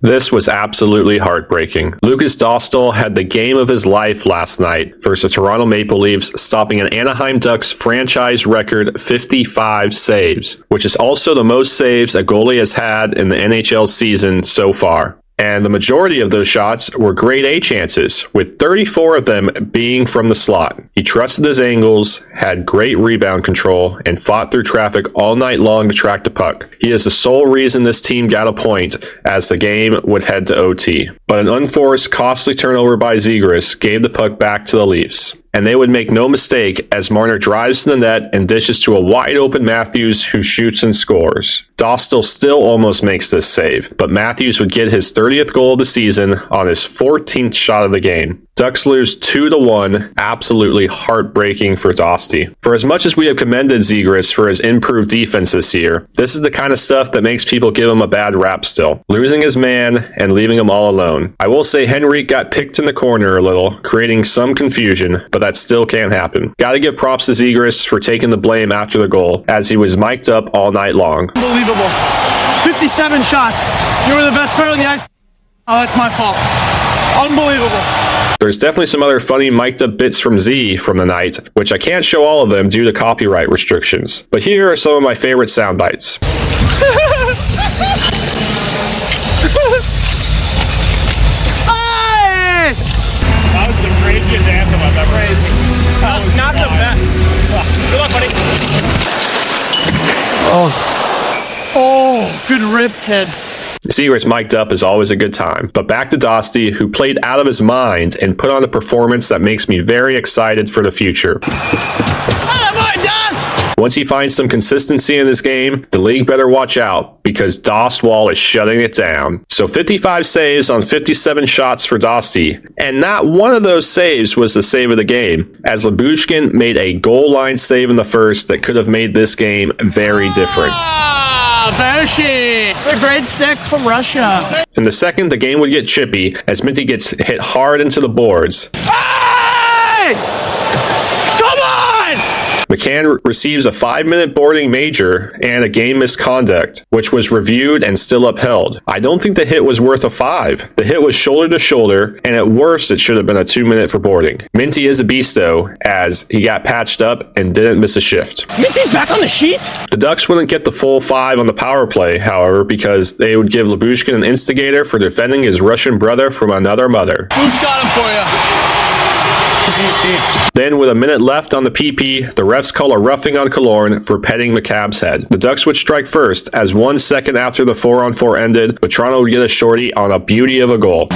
This was absolutely heartbreaking. Lukáš Dostál had the game of his life last night versus the Toronto Maple Leafs, stopping an Anaheim Ducks franchise record 55 saves, which is also the most saves a goalie has had in the NHL season so far. And the majority of those shots were grade A chances, with 34 of them being from the slot. He trusted his angles, had great rebound control, and fought through traffic all night long to track the puck. He is the sole reason this team got a point as the game would head to OT. But an unforced, costly turnover by Zegras gave the puck back to the Leafs. And they would make no mistake as Marner drives to the net and dishes to a wide-open Matthews who shoots and scores. Dostal still almost makes this save, but Matthews would get his 30th goal of the season on his 14th shot of the game. Ducks lose 2-1, absolutely heartbreaking for Dosty. For as much as we have commended Zegras for his improved defense this year, this is the kind of stuff that makes people give him a bad rap still. Losing his man and leaving him all alone. I will say Henrique got picked in the corner a little, creating some confusion, but that still can't happen. Gotta give props to Zegras for taking the blame after the goal, as he was mic'd up all night long. Unbelievable. 57 shots. You were the best player on the ice. Oh, that's my fault. Unbelievable. There's definitely some other funny mic'd up bits from Z from the night, which I can't show all of them due to copyright restrictions. But here are some of my favorite sound bites. That was the craziest anthem I've ever heard. Not the best. Good luck, buddy. Oh, good rip head. Zegras mic'd up is always a good time. But back to Dosty, who played out of his mind and put on a performance that makes me very excited for the future. Once he finds some consistency in his game, the league better watch out, because Dostal is shutting it down. So 55 saves on 57 shots for Dosty, and not one of those saves was the save of the game, as Lyubushkin made a goal line save in the first that could have made this game very different. Beshi! The great stick from Russia. In the second, the game would get chippy as Minty gets hit hard into the boards. Hey! Come on! McCann receives a 5-minute boarding major and a game misconduct, which was reviewed and still upheld. I don't think the hit was worth a 5. The hit was shoulder to shoulder, and at worst it should have been a 2-minute for boarding. Minty is a beast though, as he got patched up and didn't miss a shift. Minty's back on the sheet? The Ducks wouldn't get the full 5 on the power play, however, because they would give Lyubushkin an instigator for defending his Russian brother from another mother. Who's got him for you? Then, with a minute left on the PP, the refs call a roughing on Killorn for petting McCabe's head. The Ducks would strike first, as 1 second after the 4-on-4 ended, but Toronto would get a shorty on a beauty of a goal.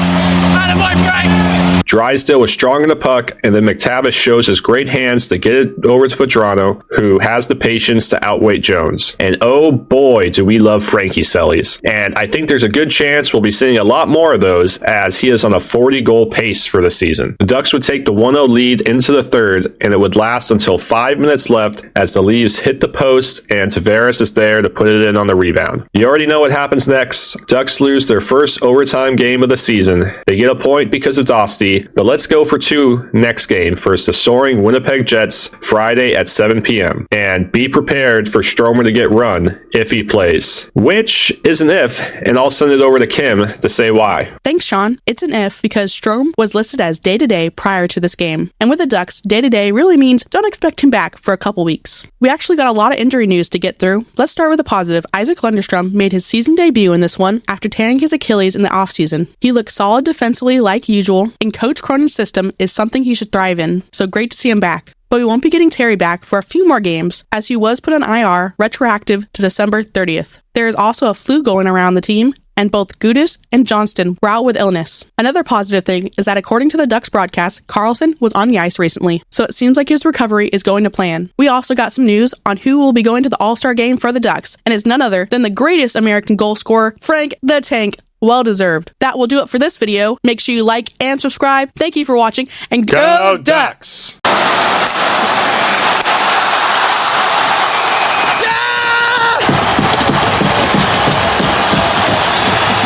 Drysdale was strong in the puck, and then McTavish shows his great hands to get it over to Vadrano, who has the patience to outweight Jones. And oh boy, do we love Frankie Sellies. And I think there's a good chance we'll be seeing a lot more of those, as he is on a 40-goal pace for the season. The Ducks would take the 1-0 lead into the third, and it would last until 5 minutes left as the Leafs hit the post, and Tavares is there to put it in on the rebound. You already know what happens next. Ducks lose their first overtime game of the season. They get a point because of Dosty, but let's go for 2 next game versus the soaring Winnipeg Jets Friday at 7 p.m. And be prepared for Stromer to get run if he plays. Which is an if, and I'll send it over to Kim to say why. Thanks, Sean. It's an if because Strome was listed as day-to-day prior to this game. And with the Ducks, day-to-day really means don't expect him back for a couple weeks. We actually got a lot of injury news to get through. Let's start with a positive. Isaac Lundestrom made his season debut in this one after tearing his Achilles in the offseason. He looked solid defensively like usual, and Coach Cronin's system is something he should thrive in, so great to see him back. But we won't be getting Terry back for a few more games, as he was put on IR retroactive to December 30th. There is also a flu going around the team, and both Gudis and Johnston were out with illness. Another positive thing is that according to the Ducks broadcast, Carlson was on the ice recently, so it seems like his recovery is going to plan. We also got some news on who will be going to the All-Star game for the Ducks, and it's none other than the greatest American goal scorer, Frank the Tank. Well deserved. That will do it for this video. Make sure you like and subscribe. Thank you for watching, and go Ducks!